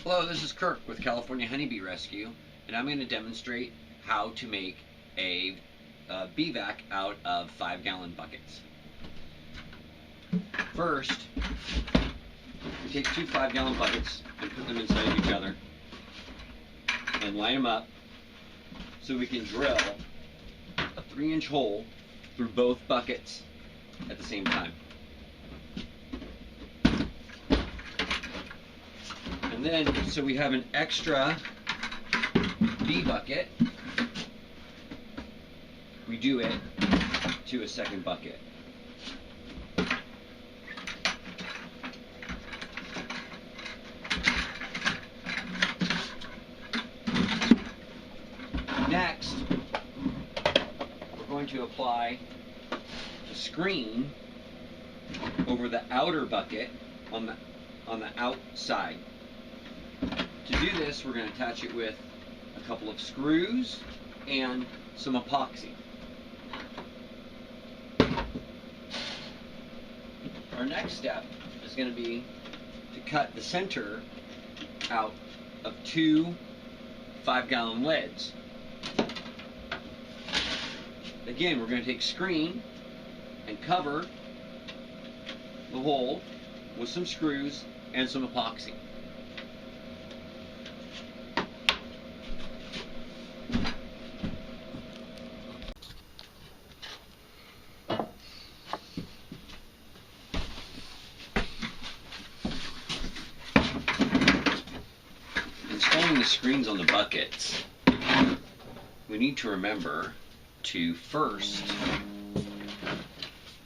Hello, this is Kirk with California Honeybee Rescue, and I'm going to demonstrate how to make a BeeVac out of 5-gallon buckets. First, we take two 5-gallon buckets and put them inside of each other and line them up so we can drill a 3-inch hole through both buckets at the same time. And then, so we have an extra bee bucket, we do it to a second bucket. Next, we're going to apply the screen over the outer bucket on the outside. To do this, we're going to attach it with a couple of screws and some epoxy. Our next step is going to be to cut the center out of two 5-gallon lids. Again, we're going to take screen and cover the hole with some screws and some epoxy. Installing the screens on the buckets, we need to remember to first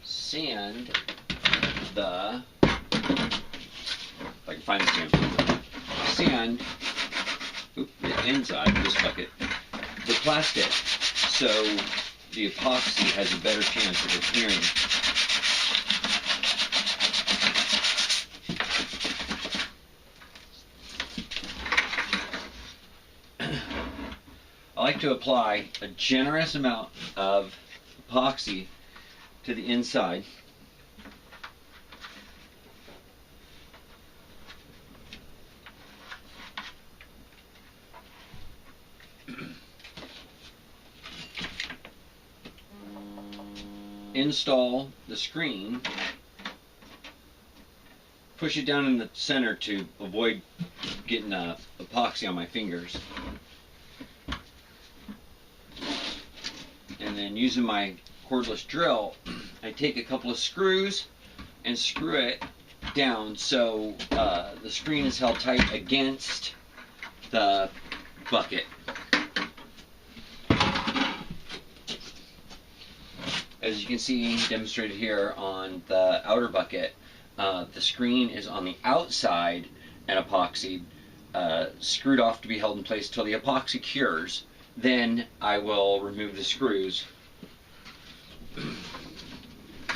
sand the, if I can find the sand, the inside of this bucket, the plastic, so the epoxy has a better chance of adhering. I like to apply a generous amount of epoxy to the inside. Install the screen. Push it down in the center to avoid getting epoxy on my fingers. And then using my cordless drill, I take a couple of screws and screw it down so the screen is held tight against the bucket. As you can see demonstrated here on the outer bucket, the screen is on the outside and epoxied, screwed off to be held in place till the epoxy cures. Then I will remove the screws.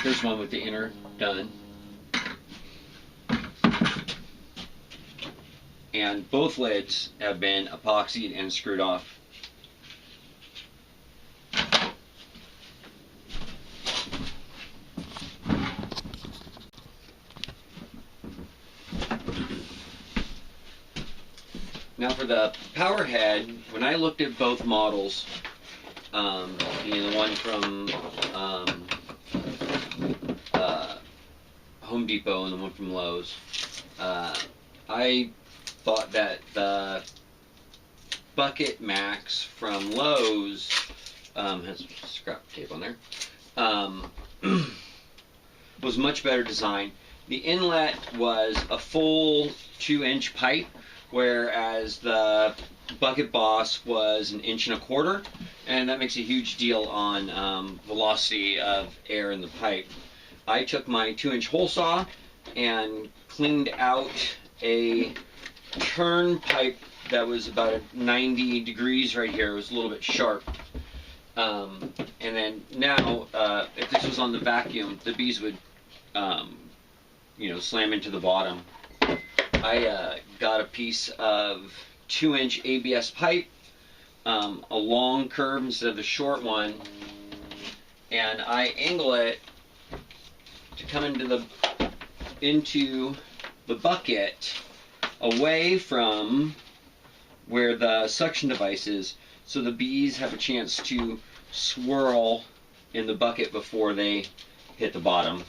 Here's one with the inner done. And both lids have been epoxied and screwed off. Now for the power head, when I looked at both models, the one from Home Depot and the one from Lowe's, I thought that the Bucket Max from Lowe's has scrap tape on there, was much better design. The inlet was a full 2-inch pipe, whereas the Bucket Boss was 1 1/4 inches, and that makes a huge deal on velocity of air in the pipe. I took my 2-inch hole saw and cleaned out a turn pipe that was about 90 degrees right here. It was a little bit sharp. And then now, if this was on the vacuum, the bees would, slam into the bottom. I got a piece of 2-inch ABS pipe, a long curve instead of the short one, and I angle it to come into the bucket away from where the suction device is, so the bees have a chance to swirl in the bucket before they hit the bottom.